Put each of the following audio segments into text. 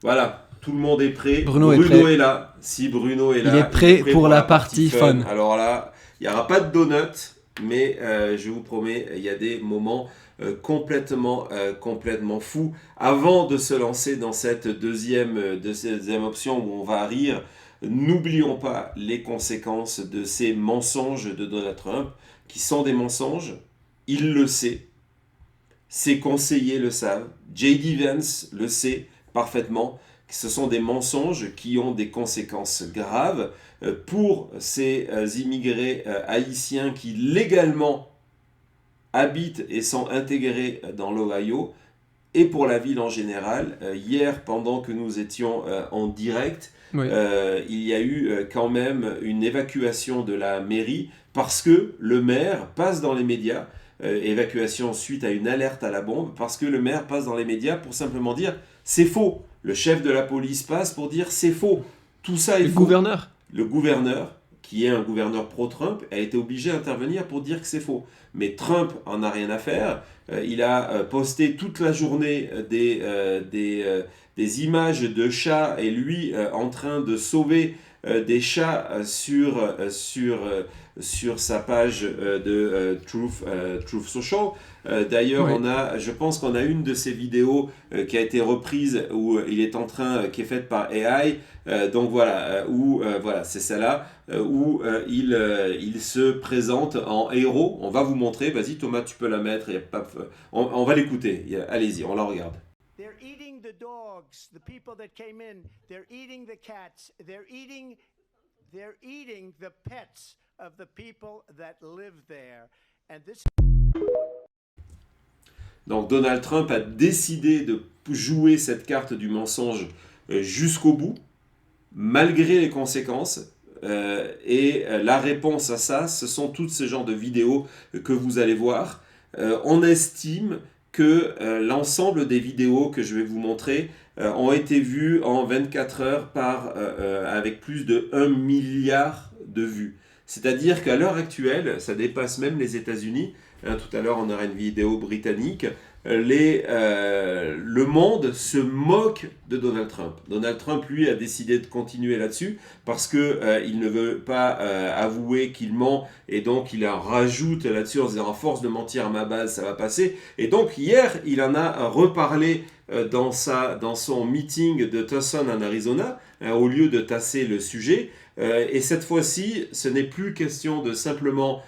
Voilà, tout le monde est prêt. Bruno est là. Si Bruno est là, il est prêt pour la partie fun. Alors là, il n'y aura pas de donut, mais je vous promets, il y a des moments complètement fous. Avant de se lancer dans cette deuxième option où on va rire, n'oublions pas les conséquences de ces mensonges de Donald Trump, qui sont des mensonges. Il le sait. Ses conseillers le savent. J.D. Vance le sait parfaitement. Ce sont des mensonges qui ont des conséquences graves pour ces immigrés haïtiens qui légalement habitent et sont intégrés dans l'Ohio et pour la ville en général. Hier, pendant que nous étions en direct, oui. Il y a eu quand même une évacuation de la mairie parce que le maire passe dans les médias, évacuation suite à une alerte à la bombe, parce que le maire passe dans les médias pour simplement dire c'est faux. Le chef de la police passe pour dire c'est faux. Tout ça est faux. Le gouverneur, qui est un gouverneur pro-Trump, a été obligé d'intervenir pour dire que c'est faux. Mais Trump en a rien à faire. Il a posté toute la journée des images de chats et lui en train de sauver des chats sur sa page de Truth Social. D'ailleurs, oui. Je pense qu'on a une de ces vidéos qui a été reprise où il est en train, qui est faite par AI. Donc voilà, voilà, c'est celle-là où il se présente en héros. On va vous montrer. Vas-y, Thomas, tu peux la mettre. On va l'écouter. Allez-y, on la regarde. They're eating the dogs, the people that came in. They're eating the cats. They're eating the pets of the people that live there. And this. Donc Donald Trump a décidé de jouer cette carte du mensonge jusqu'au bout, malgré les conséquences. Et la réponse à ça, ce sont tous ces genres de vidéos que vous allez voir. On estime que l'ensemble des vidéos que je vais vous montrer ont été vues en 24 heures avec plus de 1 milliard de vues. C'est-à-dire qu'à l'heure actuelle, ça dépasse même les États-Unis. Tout à l'heure, on aura une vidéo britannique. Le monde se moque de Donald Trump. Donald Trump, lui, a décidé de continuer là-dessus parce qu'il ne veut pas avouer qu'il ment et donc il en rajoute là-dessus en disant « à force de mentir à ma base, ça va passer ». Et donc hier, il en a reparlé dans son meeting de Tucson en Arizona, au lieu de tasser le sujet. Et cette fois-ci, ce n'est plus question de simplement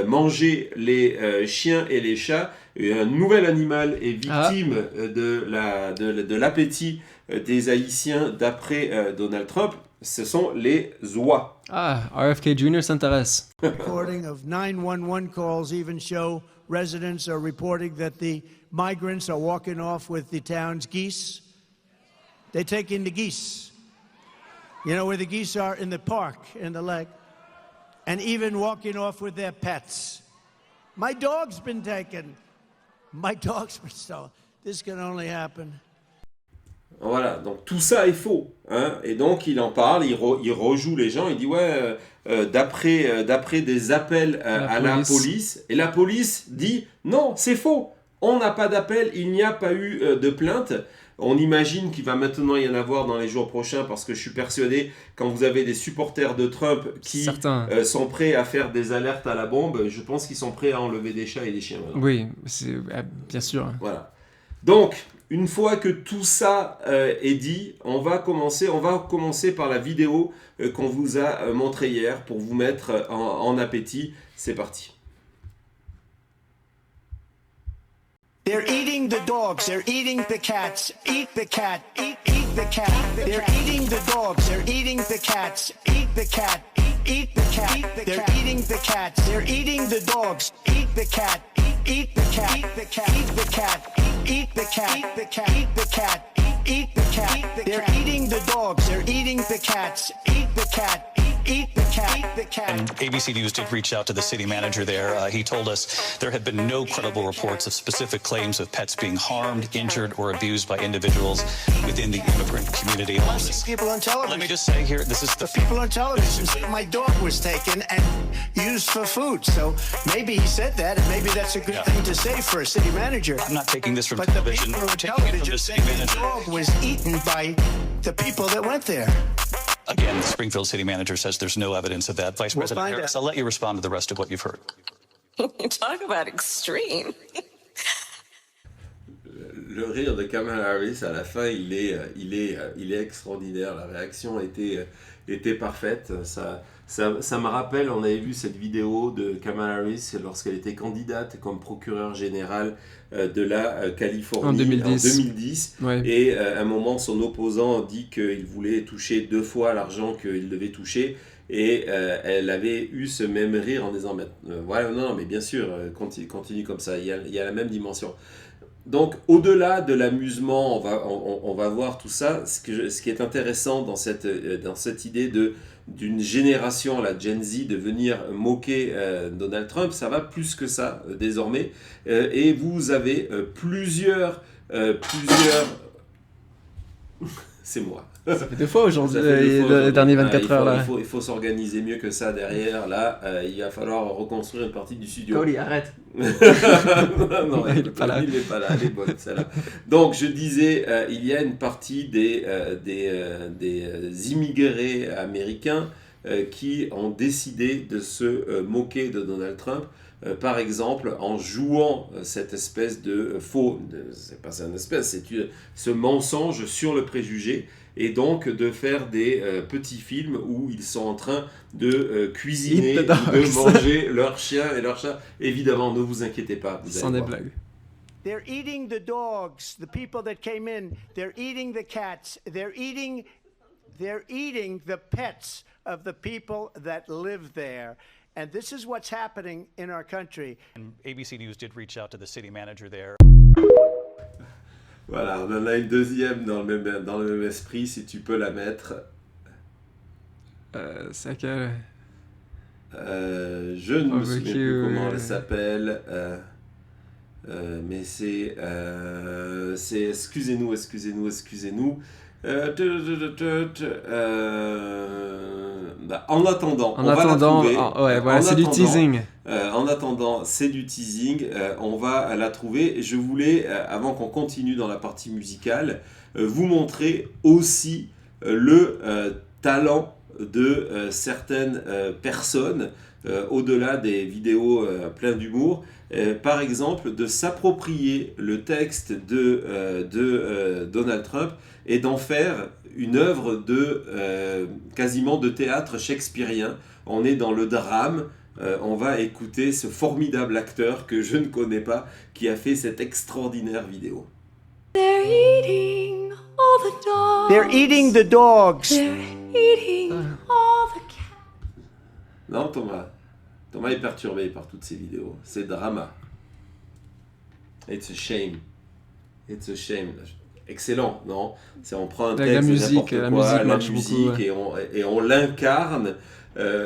manger les chiens et les chats. Un nouvel animal est victime de l'appétit des Haïtiens d'après Donald Trump. Ce sont les oies. RFK Jr. s'intéresse. Recording of 911 calls even show residents are reporting that the migrants are walking off with the town's geese. They're taking the geese. You know where the geese are? In the park, in the lake. And even walking off with their pets. My dog's been taken. My dog's been stolen. This can only happen. Voilà, donc tout ça est faux. Hein? Et donc il en parle, il rejoue les gens, il dit ouais, d'après des appels à la police. Et la police dit non, c'est faux. On n'a pas d'appel, il n'y a pas eu de plainte. On imagine qu'il va maintenant y en avoir dans les jours prochains parce que je suis persuadé, quand vous avez des supporters de Trump qui sont prêts à faire des alertes à la bombe, je pense qu'ils sont prêts à enlever des chats et des chiens. Maintenant. Oui, bien sûr. Voilà. Donc, une fois que tout ça est dit, on va commencer par la vidéo qu'on vous a montrée hier pour vous mettre en appétit. C'est parti. They're eating the dogs, they're eating the cats. Eat the cat, eat the cat. They're eating the dogs, they're eating the cats. Eat the cat, eat the cat. They're eating the cats, they're eating the dogs. Eat the cat, eat the cat. Eat the cat, eat the cat. Eat the cat, eat the cat. Eat the cat. They're eating the dogs, they're eating the cats. Eat the cat, Eat the cat. Eat the cat. And ABC News did reach out to the city manager there. He told us there had been no credible reports of specific claims of pets being harmed, injured, or abused by individuals within the immigrant community. I've seen people on television. Let me just say here, this is The people on television said my dog was taken and used for food. So maybe he said that, and maybe that's a good thing to say for a city manager. I'm not taking this from But the television. people I'm on taking it from television the said city the manager. dog was eaten by the people that went there. Again, the Springfield city manager says there's no evidence of that. Vice We'll President find Harris, out. I'll let you respond to the rest of what you've heard. You talk about extreme. Le rire de Kamala Harris à la fin, il est extraordinaire. La réaction était parfaite. Ça me rappelle, on avait vu cette vidéo de Kamala Harris lorsqu'elle était candidate comme procureure générale de la Californie En 2010. 2010. Ouais. Et à un moment, son opposant dit qu'il voulait toucher 2 fois l'argent qu'il devait toucher. Et elle avait eu ce même rire en disant voilà, non, mais bien sûr, continue comme ça, il y a la même dimension. Donc, au-delà de l'amusement, on va voir tout ça. Ce qui est intéressant dans cette idée d'une génération, la Gen Z, de venir moquer Donald Trump, ça va plus que ça désormais. Et vous avez plusieurs... C'est moi. Ça fait 2 fois aujourd'hui, Ça fait 2 fois les aujourd'hui. derniers 24 heures là. Il faut s'organiser mieux que ça derrière. Là, il va falloir reconstruire une partie du studio. Cody, arrête. Non, Il est pas là. Il n'est pas là, elle est bonne celle-là. Donc je disais, il y a une partie des immigrés américains qui ont décidé de se moquer de Donald Trump. Par exemple, en jouant cette espèce de faux, c'est pas une espèce, c'est ce mensonge sur le préjugé, et donc de faire des petits films où ils sont en train de cuisiner, Eat the dogs. de manger leur chien et leur chat. Évidemment, ne vous inquiétez pas. Vous Sans allez des voir. blagues. They're eating the dogs, the people that came in. They're eating the cats. They're eating the pets of the people that live there. And this is what's happening in our country. And ABC News did reach out to the city manager there. Voilà, on en a une deuxième dans le même esprit, si tu peux la mettre. C'est laquelle? Je ne me souviens plus comment elle s'appelle, mais c'est excusez-nous. En attendant, on va la trouver. Ouais, voilà, c'est du teasing. En attendant, c'est du teasing. On va la trouver. Je voulais, avant qu'on continue dans la partie musicale, vous montrer aussi le talent de certaines personnes, au-delà des vidéos pleines d'humour. Par exemple, de s'approprier le texte de Donald Trump et d'en faire une œuvre quasiment de théâtre shakespearien. On est dans le drame. On va écouter ce formidable acteur que je ne connais pas, qui a fait cette extraordinaire vidéo. They're eating all the dogs. They're eating the dogs. They're eating all the cats. Non, Thomas est perturbé par toutes ces vidéos. C'est drama. It's a shame. It's a shame. Excellent, non? On prend un texte, La musique, n'importe la quoi, musique marche beaucoup, ouais. et on l'incarne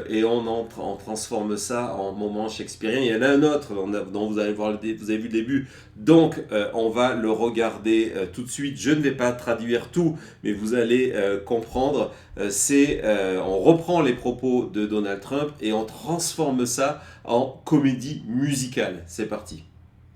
et on transforme ça en moment shakespearien. Il y en a un autre dont vous avez vu le début, donc on va le regarder tout de suite. Je ne vais pas traduire tout, mais vous allez comprendre. On reprend les propos de Donald Trump et on transforme ça en comédie musicale. C'est parti.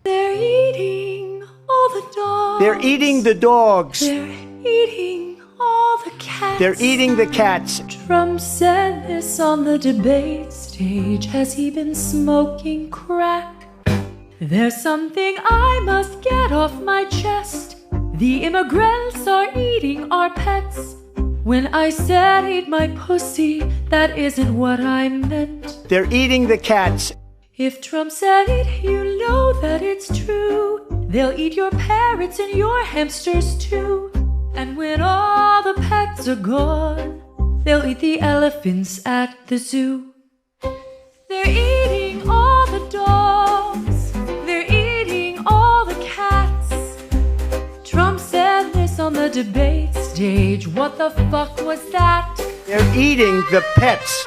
They're eating all the dogs. They're eating the dogs. They're eating all the cats. They're eating the cats. Trump said this on the debate stage. Has he been smoking crack? There's something I must get off my chest. The immigrants are eating our pets. When I said eat my pussy, that isn't what I meant. They're eating the cats. If Trump said it, you know that it's true. They'll eat your parrots and your hamsters too. And when all the pets are gone, they'll eat the elephants at the zoo. They're eating all the dogs. They're eating all the cats. Trump said this on the debate stage. What the fuck was that? They're eating the pets.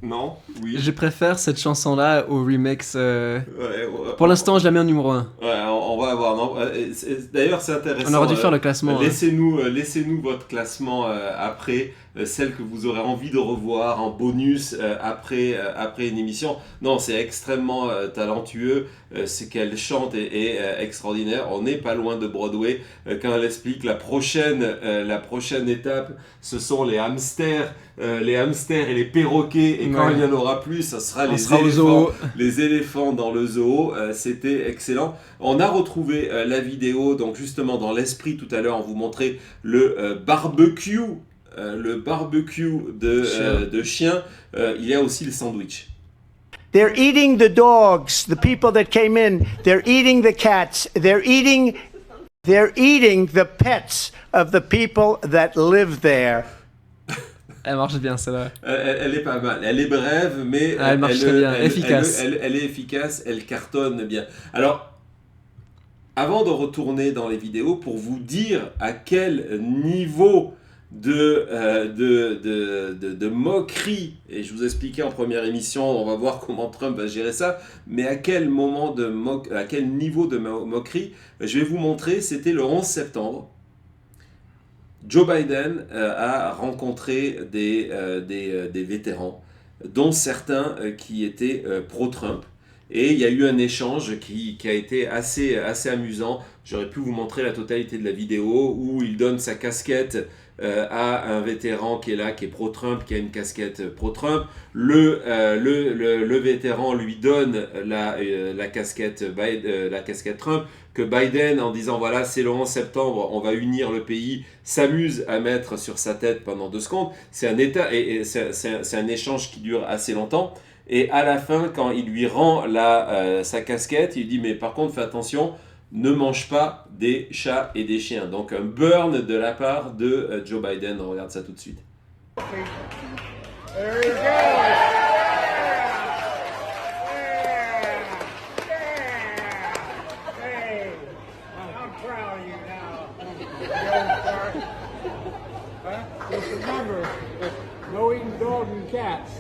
Non? Oui. Je préfère cette chanson-là au remix. Pour l'instant, je la mets en numéro 1. Ouais, on va voir. Non, d'ailleurs, c'est intéressant. On aurait dû faire le classement. Laissez-nous votre classement après, celle que vous aurez envie de revoir en bonus après une émission. Non, c'est extrêmement talentueux. Ce qu'elle chante est extraordinaire. On n'est pas loin de Broadway. Quand elle explique la prochaine étape, ce sont les hamsters et les perroquets. Et quand il n'y en aura plus, ça sera les éléphants dans le zoo. C'était excellent. On a retrouvé la vidéo, donc justement dans l'esprit tout à l'heure, on vous montrait le barbecue de chien. Il y a aussi le sandwich. They're eating the dogs, the people that came in. They're eating the cats. They're eating the pets of the people that live there. Elle marche bien, celle-là. Elle est pas mal. Elle est brève, mais elle marche très bien. Efficace. Elle est efficace, elle cartonne bien. Alors, avant de retourner dans les vidéos, pour vous dire à quel niveau de moquerie, et je vous expliquais en première émission, on va voir comment Trump va gérer ça, mais à quel niveau de moquerie, je vais vous montrer. C'était le 11 septembre. Joe Biden a rencontré des vétérans, dont certains qui étaient pro-Trump. Et il y a eu un échange qui a été assez amusant. J'aurais pu vous montrer la totalité de la vidéo où il donne sa casquette à un vétéran qui est là, qui est pro-Trump, qui a une casquette pro-Trump. Le vétéran lui donne la casquette Trump, que Biden, en disant voilà, c'est le 11 septembre, on va unir le pays, s'amuse à mettre sur sa tête pendant 2 secondes. C'est un échange qui dure assez longtemps. Et à la fin, quand il lui rend sa casquette, il dit mais par contre fais attention, ne mange pas des chats et des chiens. Donc un burn de la part de Joe Biden. On regarde ça tout de suite. There you go. Hey, I'm proud of you now. Just remember, no eating dogs and cats.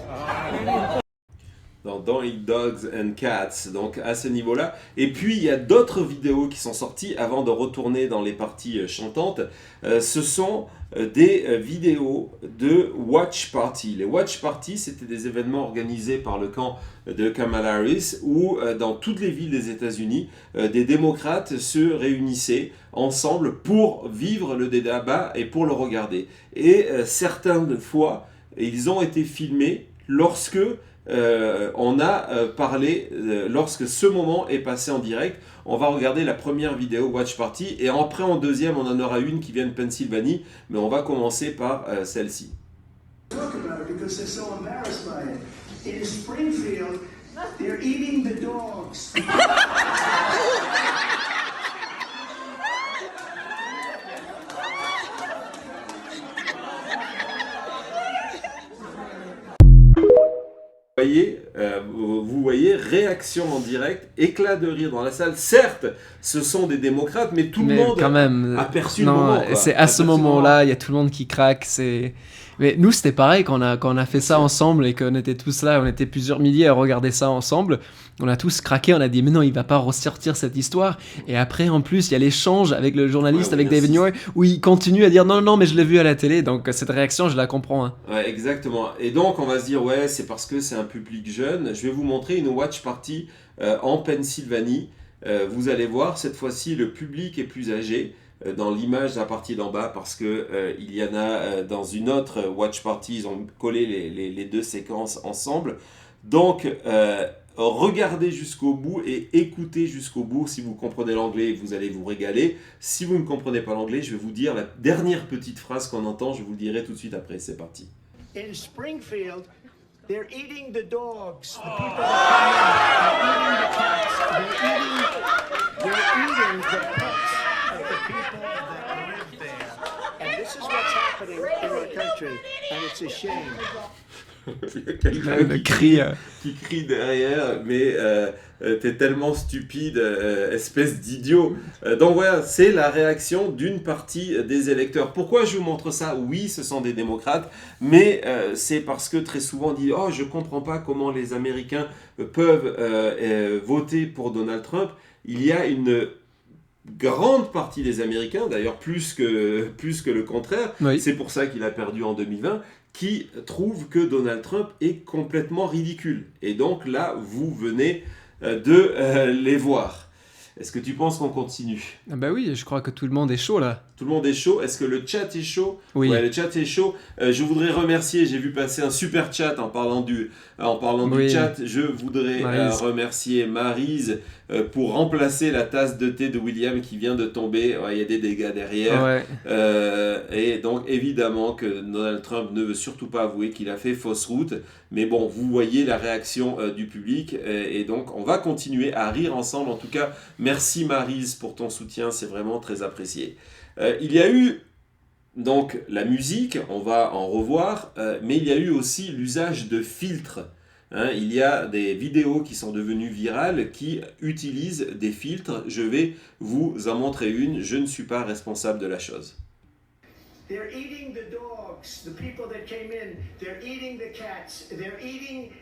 Dans Don't Eat Dogs and Cats, donc à ce niveau-là. Et puis il y a d'autres vidéos qui sont sorties avant de retourner dans les parties chantantes. Ce sont des vidéos de Watch Party. Les Watch Party, c'était des événements organisés par le camp de Kamala Harris où dans toutes les villes des États-Unis, des démocrates se réunissaient ensemble pour vivre le débat et pour le regarder. Et certaines fois, ils ont été filmés lorsque on a parlé, lorsque ce moment est passé en direct. On va regarder la première vidéo Watch Party et après en deuxième on en aura une qui vient de Pennsylvanie, mais on va commencer par celle-ci. Vous voyez, réaction en direct, éclat de rire dans la salle. Certes, ce sont des démocrates, mais tout le monde quand même, a perçu le moment. C'est à ce moment-là, il y a tout le monde qui craque. Mais nous, c'était pareil quand on a fait ça ensemble et qu'on était tous là, on était plusieurs milliers à regarder ça ensemble. On a tous craqué, on a dit mais non, il va pas ressortir cette histoire. Et après, en plus, il y a l'échange avec le journaliste, avec David Muir, où il continue à dire non, mais je l'ai vu à la télé. Donc cette réaction, je la comprends. Hein. Ouais, exactement. Et donc, on va se dire ouais, c'est parce que c'est un public jeune. Je vais vous montrer une watch party en Pennsylvanie. Vous allez voir, cette fois-ci, le public est plus âgé. Dans l'image de la partie d'en bas, parce que il y en a dans une autre watch party, ils ont collé les deux séquences ensemble. Donc regardez jusqu'au bout et écoutez jusqu'au bout. Si vous comprenez l'anglais, vous allez vous régaler. Si vous ne comprenez pas l'anglais, je vais vous dire la dernière petite phrase qu'on entend, je vous le dirai tout de suite après. C'est parti. In Springfield, they're eating the dogs, the people that come in, they're eating the pets of the people that live there. And this is what's happening in our country, and it's a shame. Il y a quelqu'un Le cri. qui crie derrière, mais t'es tellement stupide, espèce d'idiot. Donc voilà, c'est la réaction d'une partie des électeurs. Pourquoi je vous montre ça? Oui, ce sont des démocrates, mais c'est parce que très souvent on dit « Oh, je comprends pas comment les Américains peuvent voter pour Donald Trump ». Il y a une grande partie des Américains, d'ailleurs plus que le contraire, Oui. c'est pour ça qu'il a perdu en 2020, qui trouvent que Donald Trump est complètement ridicule. Et donc là, vous venez de les voir. Est-ce que tu penses qu'on continue? Ah bah oui, je crois que tout le monde est chaud là. Tout le monde est chaud. Est-ce que le chat est chaud? Oui. Ouais, le chat est chaud. Je voudrais remercier, j'ai vu passer un super chat en parlant du Oui. chat. Je voudrais Maryse. remercier Maryse pour remplacer la tasse de thé de William qui vient de tomber. Ouais, il y a des dégâts derrière. Ouais. Et donc évidemment que Donald Trump ne veut surtout pas avouer qu'il a fait fausse route. Mais bon, vous voyez la réaction du public. Et donc on va continuer à rire ensemble. En tout cas, merci Maryse pour ton soutien. C'est vraiment très apprécié. Il y a eu donc la musique, on va en revoir, mais il y a eu aussi l'usage de filtres. Hein, il y a des vidéos qui sont devenues virales qui utilisent des filtres. Je vais vous en montrer une. Je ne suis pas responsable de la chose. They're eating the dogs, the people that came in. They're eating the cats. They're eating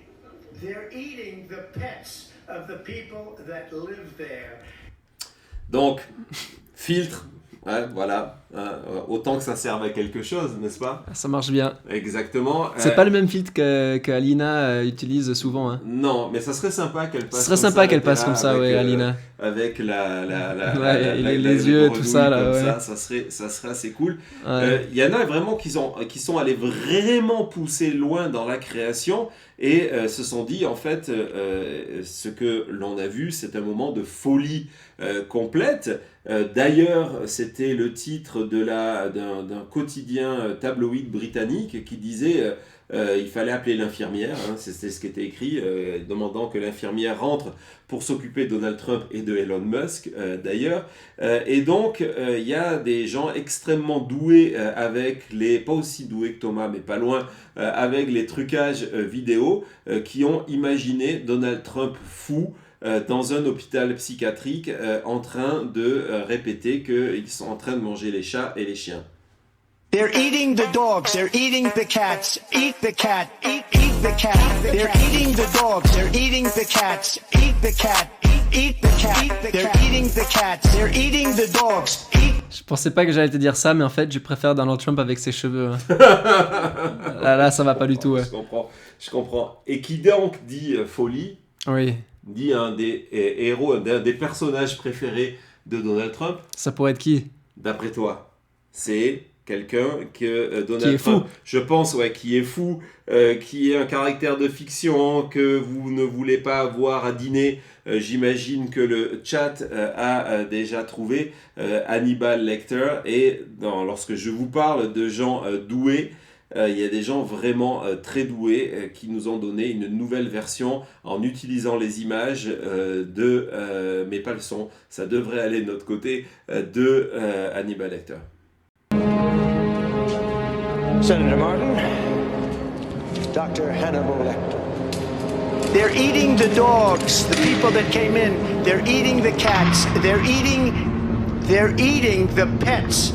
the pets of the people that live there. Donc, filtre, ouais, voilà. Autant que ça serve à quelque chose, n'est-ce pas? Ça marche bien. Exactement. C'est pas le même filtre que Alina utilise souvent. Hein. Non, mais ça serait sympa qu'elle passe. Ce serait sympa qu'elle passe comme ça, ouais, Alina. Avec les yeux, tout ça, là, ouais. Ça serait assez cool. Ouais. Il y en a vraiment qui sont allés vraiment pousser loin dans la création et se sont dit, en fait, ce que l'on a vu, c'est un moment de folie complète. D'ailleurs, c'était le titre d'un quotidien tabloïd britannique qui disait il fallait appeler l'infirmière, hein, c'était ce qui était écrit, demandant que l'infirmière rentre pour s'occuper de Donald Trump et de Elon Musk d'ailleurs. Et donc, il y a des gens extrêmement doués pas aussi doués que Thomas, mais pas loin, avec les trucages vidéo, qui ont imaginé Donald Trump fou, dans un hôpital psychiatrique en train de répéter qu'ils sont en train de manger les chats et les chiens. They're eating the dogs. They're eating the cats. Eat the cat. Eat the cat. They're eating the dogs. They're eating the cats. Eat the cat. Eat the cat. They're eating the cats. They're eating the dogs. Je pensais pas que j'allais te dire ça, mais en fait, je préfère Donald Trump avec ses cheveux. Hein. là, ça va pas du tout. Ouais. Je comprends. Et qui donc dit folie, Oui. dit un des héros, un des personnages préférés de Donald Trump. Ça pourrait être qui? D'après toi, c'est quelqu'un que Donald Qui est Trump, fou. je pense, qui est fou, qui est un caractère de fiction que vous ne voulez pas avoir à dîner. J'imagine que le chat a déjà trouvé Hannibal Lecter. Et lorsque je vous parle de gens doués, il y a des gens vraiment très doués qui nous ont donné une nouvelle version en utilisant les images mais pas le son, ça devrait aller de notre côté, de Hannibal Lecter. Senator Martin, Dr. Hannibal Lecter. They're eating the dogs, the people that came in. They're eating the cats. They're eating the pets.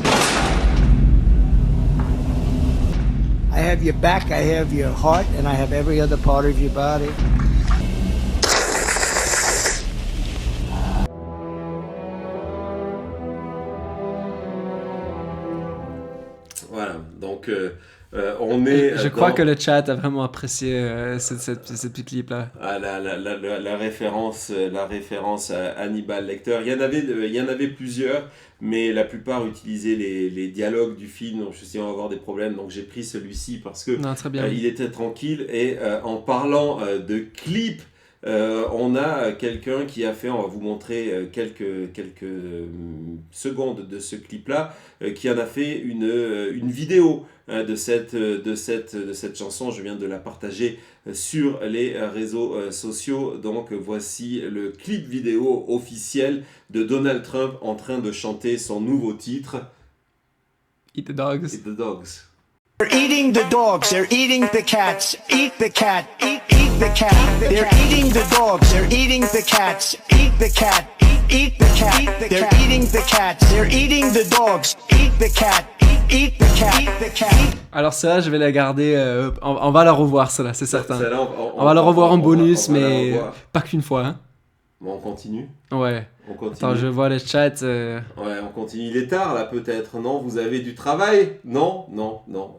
I have your back, I have your heart, and I have every other part of your body. Voilà, donc on est. Je crois que le chat a vraiment apprécié cette petite clip-là. Ah, la référence à Hannibal Lecter. Il y en avait plusieurs, mais la plupart utilisaient les dialogues du film. Donc je me suis dit, on va avoir des problèmes, donc j'ai pris celui-ci parce que Non, très bien. il était tranquille. Et en parlant de clips, on a quelqu'un qui a fait, on va vous montrer quelques secondes de ce clip-là, qui en a fait une vidéo de cette chanson. Je viens de la partager sur les réseaux sociaux. Donc voici le clip vidéo officiel de Donald Trump en train de chanter son nouveau titre. Eat the dogs. Eat the Dogs. They're eating the dogs, they're eating the cats. Eat the cat, eat the cat. They're eating the dogs, they're eating the cats. Eat the cat, eat the cat. They're eating the cats, they're eating the dogs. Eat the cat, eat the cat. Eat the cat. Alors celle-là, je vais la garder. On va la revoir, celle-là, c'est certain. Celle-là, On va la revoir en bonus, on va la mais revoir. pas qu'une fois. Hein. Bon, on continue. Ouais. On continue. Attends, je vois le chat. Ouais, on continue. Il est tard là peut-être. Non, vous avez du travail? Non.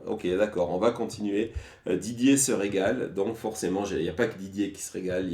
Ok, d'accord, on va continuer. Didier se régale, donc forcément, il n'y a pas que Didier qui se régale,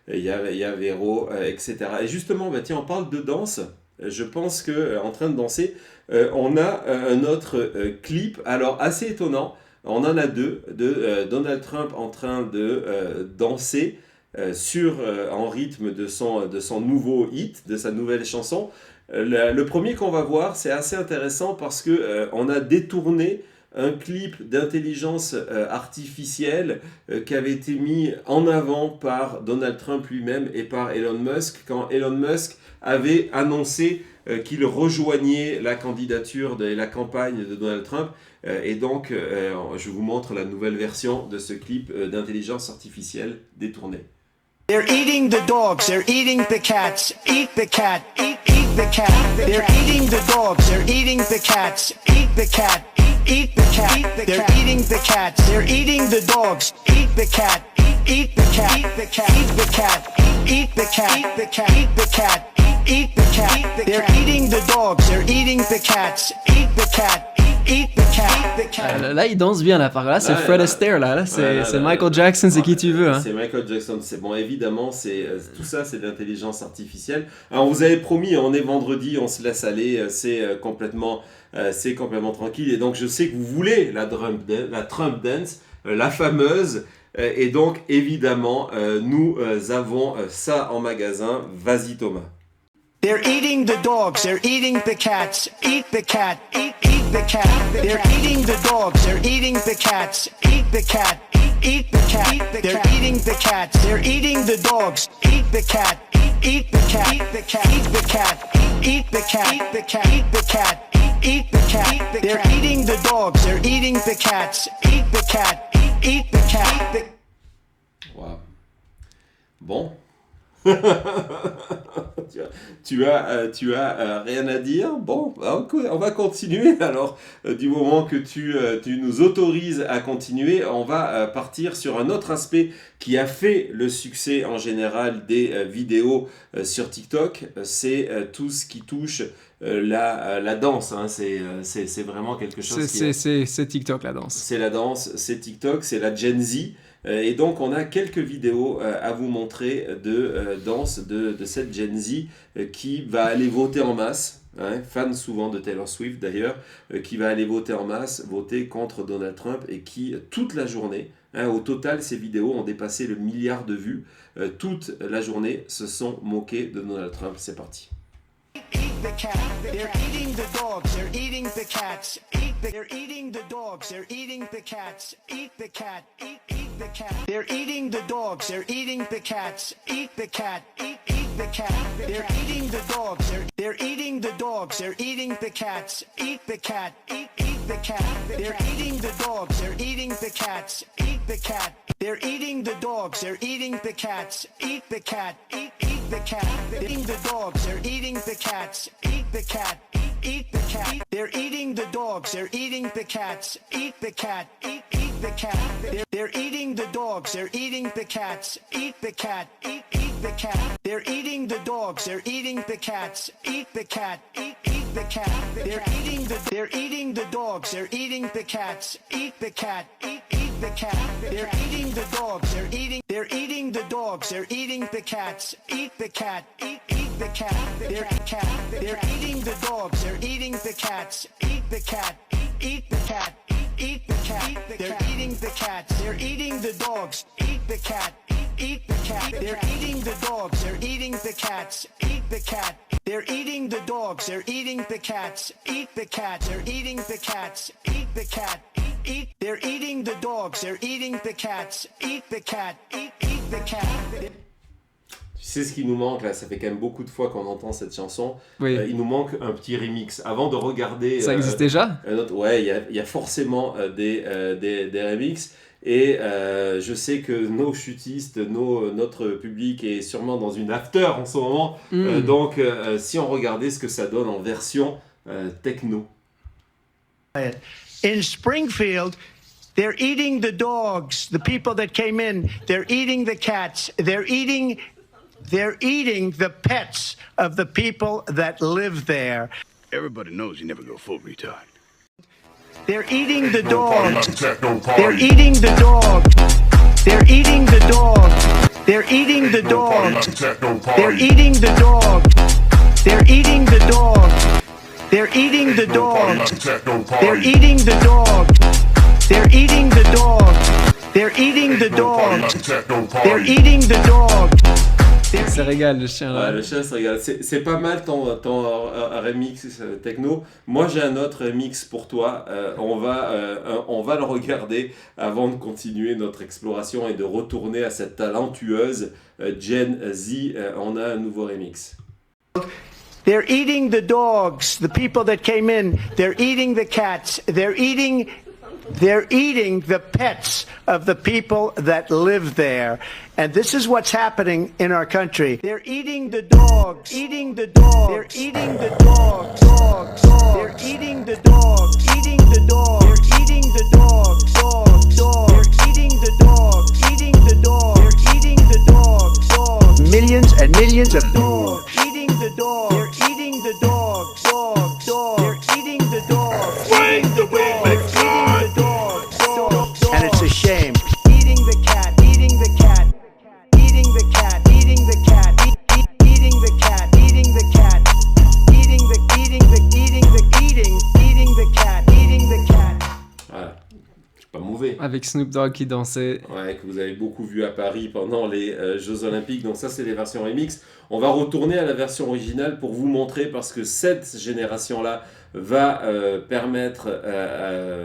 il y a Véro, etc. Et justement, bah, tiens, on parle de danse. Je pense que en train de danser, on a un autre clip, alors assez étonnant. On en a deux, de Donald Trump en train de danser en rythme de son nouveau hit, de sa nouvelle chanson. Le premier qu'on va voir, c'est assez intéressant parce que on a détourné un clip d'intelligence artificielle qui avait été mis en avant par Donald Trump lui-même et par Elon Musk quand Elon Musk avait annoncé qu'il rejoignait la candidature et la campagne de Donald Trump. Et donc, je vous montre la nouvelle version de ce clip d'intelligence artificielle détourné. They're eating the dogs, they're eating the cats. Eat the cat, eat the cat. They're eating the dogs, they're eating the cats. Eat the cat, eat the cat. They're eating the cats, they're eating the dogs. Eat the cat, eat the cat. Eat the cat, eat the cat. Eat the cat, eat the cat. Eat the cat, eat the cat. They're eating the dogs, they're eating the cats. Eat the cat. Eat the cat. Là, il danse bien, là. Par là, c'est Fred Astaire, là. C'est Michael Jackson, c'est qui tu veux. Hein. C'est Michael Jackson. C'est bon, évidemment, tout ça, c'est de l'intelligence artificielle. Alors, on vous avait promis, on est vendredi, on se laisse aller, c'est complètement tranquille. Et donc, je sais que vous voulez la Trump Dance, la fameuse. Et donc, évidemment, nous avons ça en magasin. Vas-y, Thomas. They're eating the dogs, they're eating the cats. Eat the cat, eat the cat. They're eating the dogs, they're eating the cats. Eat the cat, eat the cat. They're eating the cats, they're eating the dogs. Eat the cat, eat the cat. Eat the cat, eat the cat. Eat the cat, eat the cat. Eat the cat, eat the cat. They're eating the dogs, they're eating the cats. Eat the cat, eat the cat. Wow. Bon. tu as rien à dire? Bon, on va continuer. Alors, du moment que tu nous autorises à continuer, on va partir sur un autre aspect qui a fait le succès en général des vidéos sur TikTok. C'est tout ce qui touche la danse. Hein. C'est vraiment quelque chose c'est TikTok, la danse. C'est la danse, c'est TikTok, c'est la Gen Z. Et donc, on a quelques vidéos à vous montrer de danse de cette Gen Z qui va aller voter en masse, hein, fan souvent de Taylor Swift d'ailleurs, qui va aller voter en masse, voter contre Donald Trump et qui, toute la journée, hein, au total, ces vidéos ont dépassé le 1 milliard de vues, toute la journée se sont moqués de Donald Trump. C'est parti. Eat the cat. They're eating the dogs. They're eating the cats. They're eating the dogs. They're eating the cats. Eat the cat. Eat the cat. They're eating the dogs. They're eating the cats. Eat the cat. Eat the cat. They're eating the dogs. They're eating the dogs. They're eating the cats. Eat the cat. Eat the cat. They're eating the dogs. They're eating the cats. Eat the cat. They're eating the dogs. They're eating the cats. Eat the cat. Eat the cat. They're eating the dogs. They're eating the cats. Eat the cat. Eat the cat. They're eating the dogs. They're eating the cats. Eat the cat. Eat the cat. They're eating the dogs. They're eating the cats. Eat the cat. Eat the cat. They're eating the dogs. They're eating the cats. Eat the cat. Eat the cat. They're eating the dogs. They're eating the cats. Eat the cat. Eat the cat. They're eating the dogs. They're eating the dogs. They're eating the cats. Eat the cat. Eat the cat. They're eating the dogs. They're eating the cats. Eat the cat. Eat the cat. Eat the cat. They're eating the cats. They're eating the dogs. Eat the cat. Eat the cat. They're eating the dogs. They're eating the cats. Eat the cat. They're eating the dogs. They're eating the cats. Eat the cat. They're eating the cats. Eat the cat. They're eating the dogs. They're eating the cats. Eat the cat. Eat the cat. sais ce qui nous manque là, ça fait quand même beaucoup de fois qu'on entend cette chanson. Oui. Il nous manque un petit remix. Avant de regarder... Ça existe déjà ? Ouais, il y a forcément des remixes. Et je sais que nos chutistes, notre public est sûrement dans une after en ce moment. Donc, si on regardait ce que ça donne en version techno. In Springfield, they're eating the dogs, the people that came in. They're eating the cats. They're eating the pets of the people that live there. Everybody knows you never go full retard. They're eating the dogs. They're eating the dogs. They're eating the dogs. They're eating the dogs. They're eating the dogs. They're eating the dogs. They're eating the dogs. They're eating the dogs. They're eating the dogs. They're eating the dogs. They're eating the dogs. Il se régale, le chien. Ouais, le chien se régale. C'est pas mal ton remix techno. Moi, j'ai un autre remix pour toi. On va le regarder avant de continuer notre exploration et de retourner à cette talentueuse Gen Z. On a un nouveau remix. They're eating the dogs, the people that came in. They're eating the cats. They're eating the pets of the people that live there. And this is what's happening in our country. They're eating the dogs, eating the dogs. They're eating the dogs, dogs. They're eating the dogs, eating the dogs. They're eating the dogs, dogs, dogs. They're eating the dogs, eating the dogs. They're eating the dogs, dogs. Millions and millions of dogs eating the dogs. They're eating the dogs, dogs, dogs. They're eating the dogs, eating the dogs, eating the dogs, dogs. And it's a shame. Eating the cat, eating the cat. Eating the cat, eating the cat, eating the cat, eating the cat, eating the cat, eating the cat. Voilà. C'est pas mauvais. Avec Snoop Dogg qui dansait. Ouais, que vous avez beaucoup vu à Paris pendant les Jeux Olympiques. Donc ça, c'est les versions remix. On va retourner à la version originale pour vous montrer, parce que cette génération-là va permettre,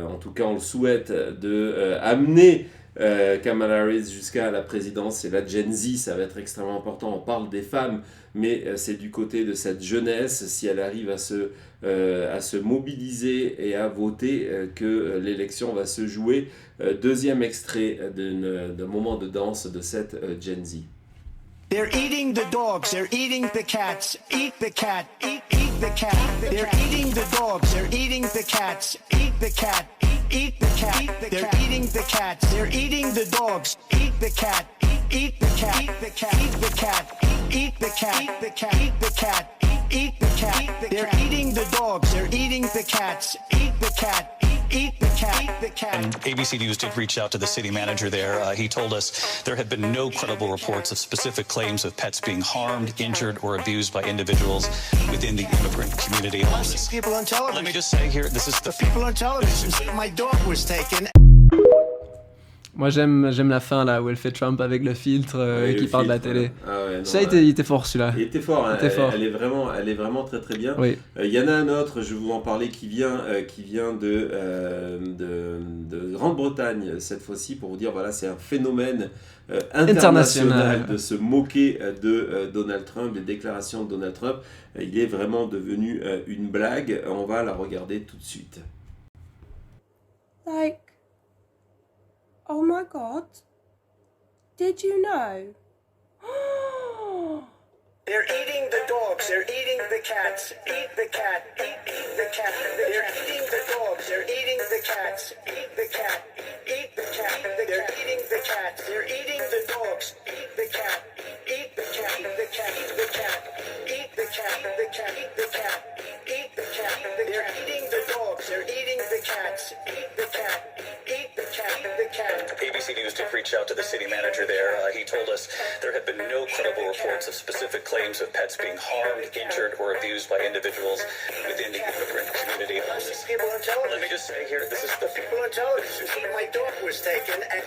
en tout cas on le souhaite, de amener Kamala Harris jusqu'à la présidence. Et la Gen Z, ça va être extrêmement important. On parle des femmes, mais c'est du côté de cette jeunesse, si elle arrive à se mobiliser et à voter, que l'élection va se jouer. Deuxième extrait d'un moment de danse de cette Gen Z. They're eating the dogs, they're eating the cats. Eat the cat, eat the cat. They're eating the dogs, they're eating the cats. Eat the cat, eat the cat. They're eating the cats, they're eating the dogs. Eat the cat, eat the cat. Eat the cat, eat the cat. Eat the cat, eat the cat. Eat the cat, eat the cat. They're eating the dogs, they're eating the cats. Eat the cat. Eat the cat, eat the cat. And ABC News did reach out to the city manager there. He told us there had been no credible reports of specific claims of pets being harmed, injured, or abused by individuals within the immigrant community. People on television. Let me just say here, this is the people on television said my dog was taken. Moi j'aime la fin là où elle fait Trump avec le filtre Ouais, qui le parle de la filtre, télé. Ah ouais, non, Ça il était fort celui-là. Il était fort, hein. Il était fort. Elle est vraiment très très bien. Oui. Il y en a un autre, je vais vous en parler, qui vient de Grande-Bretagne cette fois-ci, pour vous dire, voilà, c'est un phénomène international de se moquer de Donald Trump, des déclarations de Donald Trump. Il est vraiment devenu une blague. On va la regarder tout de suite. Like, oh my God, did you know? They're eating the dogs, they're eating the cats. Eat the cat, eat the cat. They're eating the dogs, they're eating the cats. Eat the cat, eat the cat. They're eating the cats, they're eating the dogs. Eat the cat, eat the cat. Eat the cat, eat the cat. Eat the cat, the cat, eat the cat. Eat the cat, they're eating the dogs, they're eating the cats. Eat the cat, eat the cat, eat the cat. ABC News did reach out to the city manager there. He told us there had been no credible reports of specific claims of pets being harmed, injured, or abused by individuals within the immigrant community. People on television. Let me just say here, this is the People on television said my dog was taken and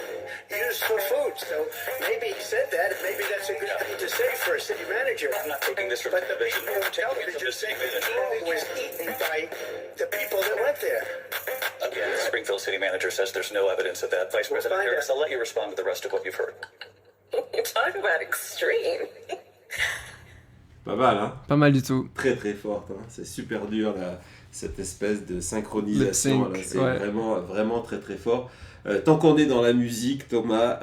used for food. So maybe he said that, and maybe that's a good thing to say for a city manager. I'm not taking this from But the television. people on television said the dog was eaten by the people that went there. Again, the Springfield city manager says there's no evidence of that. Vice President find Harris, out. I'll let you respond to the rest of what you've heard. Talk about extreme. Pas mal, hein? Pas mal du tout. Très très forte, hein. C'est super dur là, cette espèce de synchronisation. Lip sync, Là, c'est ouais. vraiment, vraiment très très fort. Tant qu'on est dans la musique, Thomas,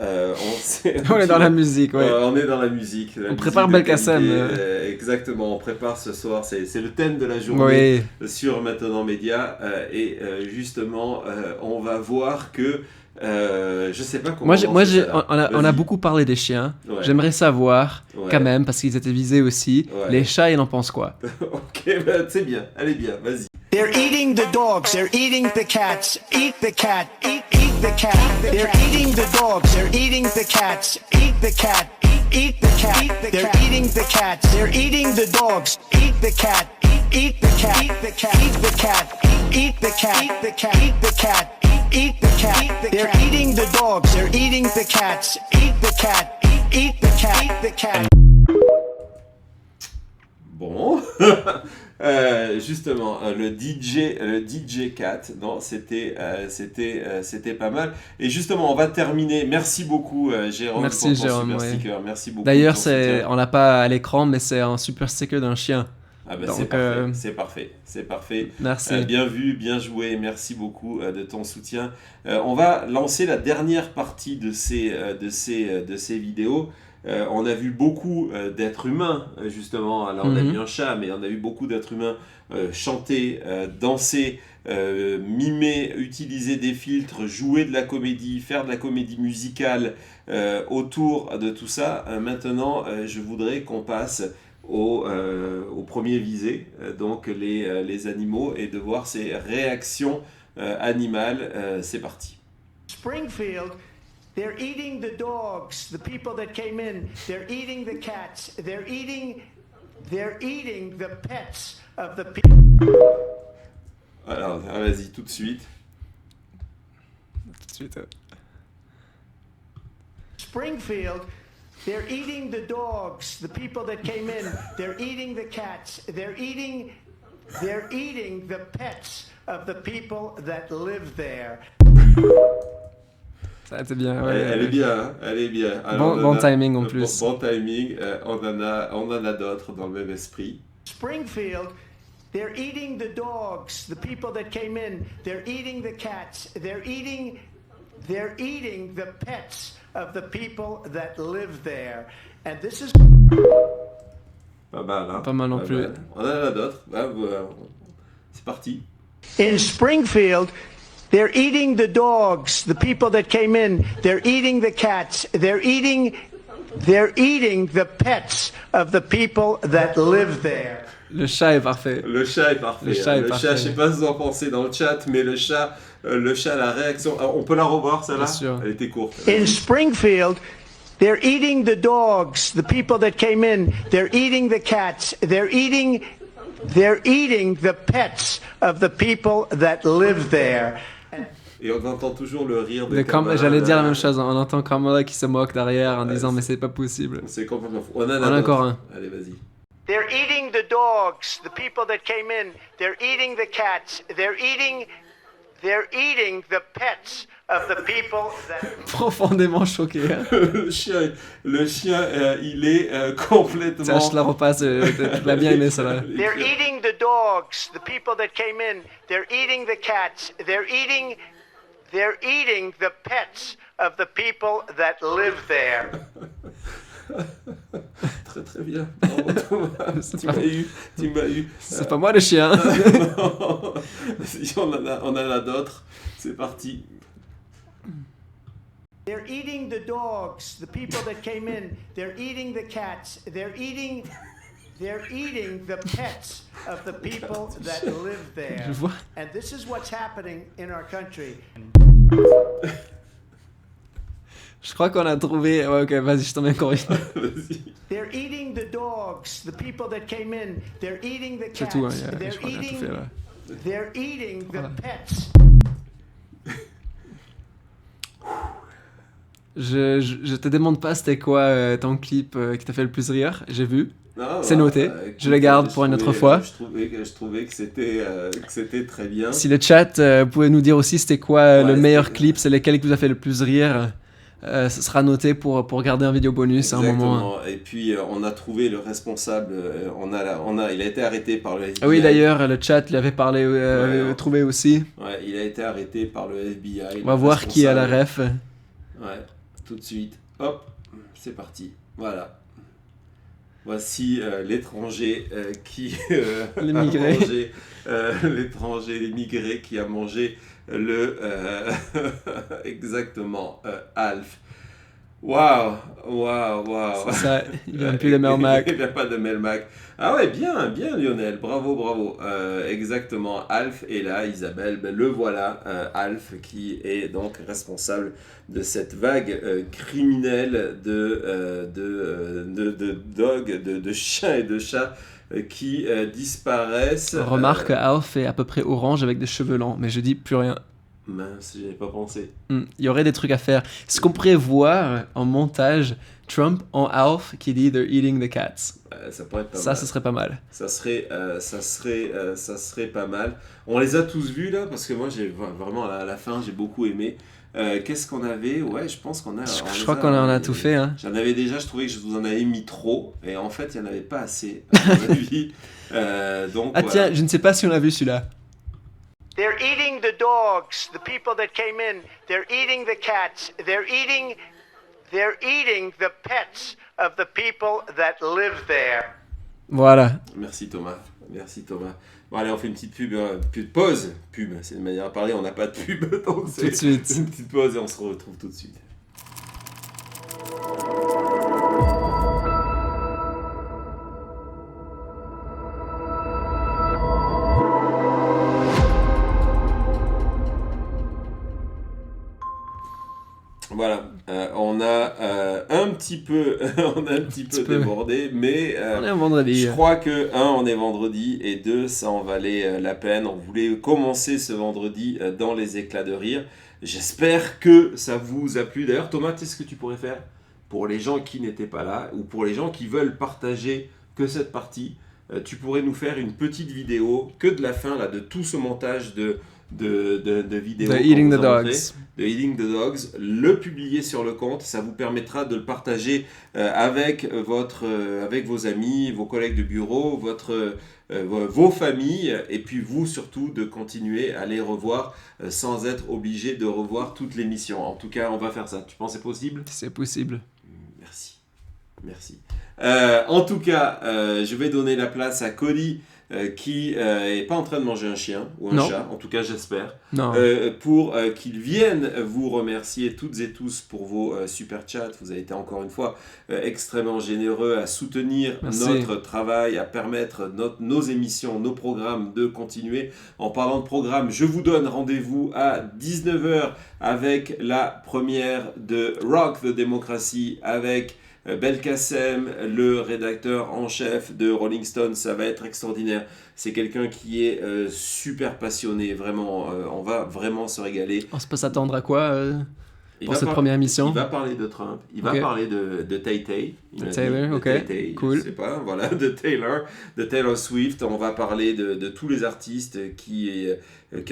On est dans la musique, ouais. on est dans la musique. La On musique prépare de Belkacem. qualité, exactement, on prépare ce soir. C'est le thème de la journée sur Maintenant Média. Et justement, on va voir que. Je sais pas comment. On a beaucoup parlé des chiens. Ouais. J'aimerais savoir, Ouais. quand même, parce qu'ils étaient visés aussi, Ouais. les chats, ils en pensent quoi? Ok, bah, c'est bien. Allez bien, vas-y. They're eating the dogs, they're eating the cats. Eat the cat, eat the cat. They're eating the dogs, they're eating the cats. Eat the cat, eat the cat. They're eating the cats, they're eating the dogs. Eat the cat, eat the cat. Eat the cat, eat the cat. Eat the cat, eat the cat. Eat the cat, eat the cat. They're eating the dogs, they're eating the cats. Eat the cat, eat the cat. Eat the cat. Bon, justement, le DJ Cat, non, c'était pas mal. Et justement, on va terminer. Merci beaucoup, Jérôme. Merci, pour ton Jérôme, super ouais. sticker. Merci beaucoup. D'ailleurs, pour ton soutien. on l'a pas à l'écran, mais c'est un super sticker d'un chien. Ah bah, Donc, c'est parfait. Merci. Bien vu, bien joué. Merci beaucoup de ton soutien. On va lancer la dernière partie de ces vidéos. On a vu beaucoup d'êtres humains, justement. Là, on a vu un chat, mais on a vu beaucoup d'êtres humains chanter, danser, mimer, utiliser des filtres, jouer de la comédie, faire de la comédie musicale autour de tout ça. Maintenant, je voudrais qu'on passe au premier visé, donc les animaux, et de voir ces réactions animales. C'est parti. Springfield, they're eating the dogs, the people that came in. They're eating the cats. They're eating the pets of the people. Alors, vas-y, tout de suite. Tout de suite. Springfield, they're eating the dogs, the people that came in. They're eating the cats. They're eating the pets of the people that live there. Ça, c'est bien. Ouais, Elle est bien, hein, elle est bien. Alors, Bon timing en plus. Bon timing. On en a d'autres dans le même esprit. Springfield, they're eating the dogs, the people that came in. They're eating the cats. They're eating the pets of the people that live there. And this is Pas mal, hein? Pas mal non plus. Mal. On en a d'autres. C'est parti. in Springfield. They're eating the dogs, the people that came in. They're eating the cats. They're eating the pets of the people that live there. Le chat est parfait. Le chat est parfait. Le chat est parfait. Je sais pas ce que vous en pensez dans le chat, mais le chat, la réaction. Alors, on peut la revoir, celle-là? Bien sûr. Elle était courte. In Springfield, they're eating the dogs, the people that came in. They're eating the cats. They're eating the pets of the people that live there. Et on entend toujours le rire de Mais Kamala. j'allais dire la même chose. On entend Kamala qui se moque derrière en disant mais c'est pas possible. C'est complètement fou. On en a encore un. Allez, vas-y. They're eating the dogs, the people that came in. They're eating the cats. They're eating the pets of the people that... Profondément choqué. Hein. le chien, il est complètement... Ça, je la repasse. Tu l'as bien aimé, ça là. They're eating the dogs, the people that came in. They're eating the cats. They're eating the pets of the people that live there. Très très bien. Bravo, Thomas. Tu m'as eu. C'est pas moi le chien. On en a d'autres. C'est parti. They're eating the dogs, the people that came in. They're eating the cats. They're eating the pets of the people that live there. Je vois. And this is what's happening in our country. Je crois qu'on a trouvé. Ouais, ok, vas-y, je t'en mets encore une. Vas-y. They're eating the dogs, the people that came in. They're eating the C'est cats. tout, hein, je They're crois qu'on a tout fait là. They're eating the pets. Je te demande pas c'était quoi ton clip qui t'a fait le plus rire. J'ai vu. Non, c'est noté. Je le garde pour une autre fois. Je trouvais que c'était très bien. Si le chat pouvait nous dire aussi c'était quoi le meilleur clip, c'est lequel qui vous a fait le plus rire. ce sera noté pour garder un vidéo bonus à un moment. Exactement. Et puis on a trouvé le responsable. Il a été arrêté par le FBI. Ah oui, d'ailleurs, le chat lui avait parlé, trouvé aussi. Ouais, il a été arrêté par le FBI. On va voir qui a la ref. Ouais, tout de suite. Hop, c'est parti. Voilà. Voici l'étranger qui L'immigré. a mangé, l'étranger, l'immigré qui a mangé exactement Alf. Waouh. C'est ça, il vient plus de Melmac. Il vient pas de Melmac. Ah ouais, bien Lionel, bravo. Exactement, Alf est là, Isabelle, le voilà, Alf qui est donc responsable de cette vague criminelle de dogs, de chiens et de chats qui disparaissent. Remarque, Alf est à peu près orange avec des cheveux lents, mais je dis plus rien. Mince, j'y avais pas pensé. Il y aurait des trucs à faire. Est-ce qu'on pourrait voir en montage Trump en Alf qui dit They're eating the cats? Ça pourrait être pas mal. Ça, ce serait pas mal. Ça serait pas mal. On les a tous vus là, parce que moi, j'ai vraiment à la fin, j'ai beaucoup aimé. Qu'est-ce qu'on avait? Ouais, je pense qu'on a... Je crois qu'on en a tout fait. Hein. J'en avais déjà, je trouvais que je vous en avais mis trop, et en fait, il n'y en avait pas assez, à mon avis. Donc, ah tiens, je ne sais pas si on a vu celui-là. They're eating the dogs, the people that came in. They're eating the cats. They're eating the pets of the people that live there. Voilà. Merci Thomas. Bon allez, on fait une petite pause. Pub, c'est une manière à parler, on n'a pas de pub, donc c'est tout de suite. Une petite pause et on se retrouve tout de suite. Voilà, on a un petit peu débordé, mais on est un vendredi. Je crois que on est vendredi et 2, ça en valait la peine. On voulait commencer ce vendredi dans les éclats de rire. J'espère que ça vous a plu. D'ailleurs, Thomas, qu'est-ce que tu pourrais faire pour les gens qui n'étaient pas là ou pour les gens qui veulent partager que cette partie? Tu pourrais nous faire une petite vidéo que de la fin là, de tout ce montage de vidéos de Eating the Dogs. De Eating the Dogs, le publier sur le compte, ça vous permettra de le partager avec vos amis, vos collègues de bureau, vos familles, et puis vous surtout de continuer à les revoir sans être obligé de revoir toute l'émission. En tout cas, on va faire ça. Tu penses que c'est possible? C'est possible. Merci. En tout cas, je vais donner la place à Cody qui est pas en train de manger un chien ou un chat, en tout cas j'espère, pour qu'il vienne vous remercier toutes et tous pour vos super chats. Vous avez été encore une fois extrêmement généreux à soutenir notre travail, à permettre nos émissions, nos programmes de continuer. En parlant de programme, je vous donne rendez-vous à 19h avec la première de Rock the Democracy avec Belkacem, le rédacteur en chef de Rolling Stone. Ça va être extraordinaire. C'est quelqu'un qui est super passionné, vraiment. On va vraiment se régaler. On peut s'attendre à quoi pour cette première émission? Il va parler de Trump, il va parler de Tay-Tay. Taylor, ok, Tay-Tay, cool. Je sais pas, voilà, de Taylor Swift. On va parler de tous les artistes qui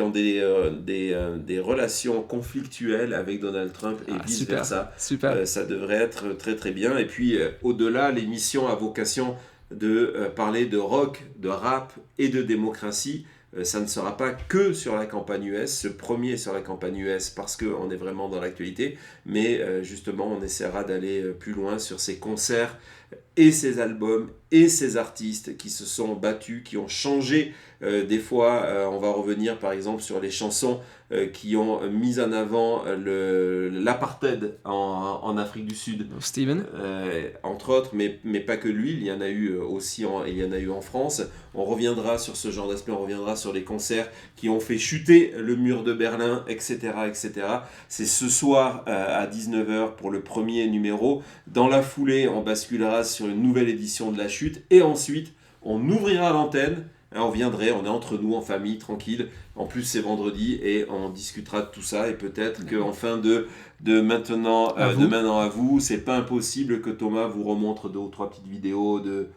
ont des relations conflictuelles avec Donald Trump et vice-versa. Super. Ça devrait être très très bien. Et puis au-delà, l'émission a vocation de parler de rock, de rap et de démocratie. Ça ne sera pas que sur la campagne US, ce premier sur la campagne US parce qu'on est vraiment dans l'actualité, mais justement on essaiera d'aller plus loin sur ces concerts et ces albums et ces artistes qui se sont battus, qui ont changé. Des fois, on va revenir par exemple sur les chansons qui ont mis en avant l'apartheid en Afrique du Sud. Steven. Entre autres, mais pas que lui, il y en a eu aussi il y en a eu en France. On reviendra sur ce genre d'aspect, on reviendra sur les concerts qui ont fait chuter le mur de Berlin, etc. etc. C'est ce soir à 19h pour le premier numéro. Dans la foulée, on basculera sur une nouvelle édition de La Chute et ensuite, on ouvrira l'antenne. On viendrait, on est entre nous en famille, tranquille. En plus, c'est vendredi et on discutera de tout ça. Et peut-être qu'en fin de maintenant à vous, c'est pas impossible que Thomas vous remontre 2 ou 3 petites vidéos de...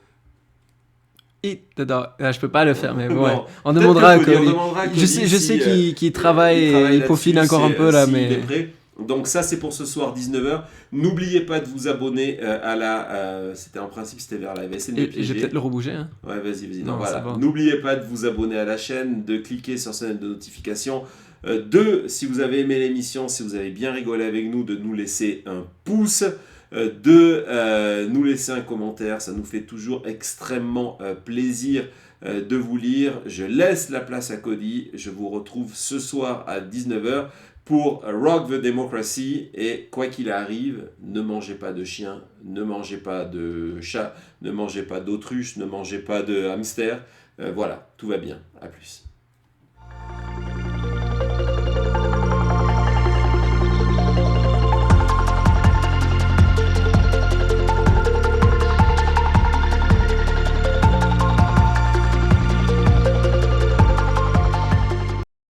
Je peux pas le faire, mais bon, on demandera à Cody. Je sais qu'il travaille, il peaufine encore un peu là, mais... Donc ça c'est pour ce soir 19h. N'oubliez pas de vous abonner à la... c'était en principe c'était vers la VSN. Et j'ai peut-être le rebouger. Hein. Ouais, vas-y. Non, voilà. bon. N'oubliez pas de vous abonner à la chaîne, de cliquer sur cette de notification. 2, si vous avez aimé l'émission, si vous avez bien rigolé avec nous, de nous laisser un pouce. 2, nous laisser un commentaire, ça nous fait toujours extrêmement plaisir de vous lire. Je laisse la place à Cody. Je vous retrouve ce soir à 19h pour Rock the Democracy. Et quoi qu'il arrive, ne mangez pas de chiens, ne mangez pas de chats, ne mangez pas d'autruches, ne mangez pas de hamsters. Voilà, tout va bien. À plus.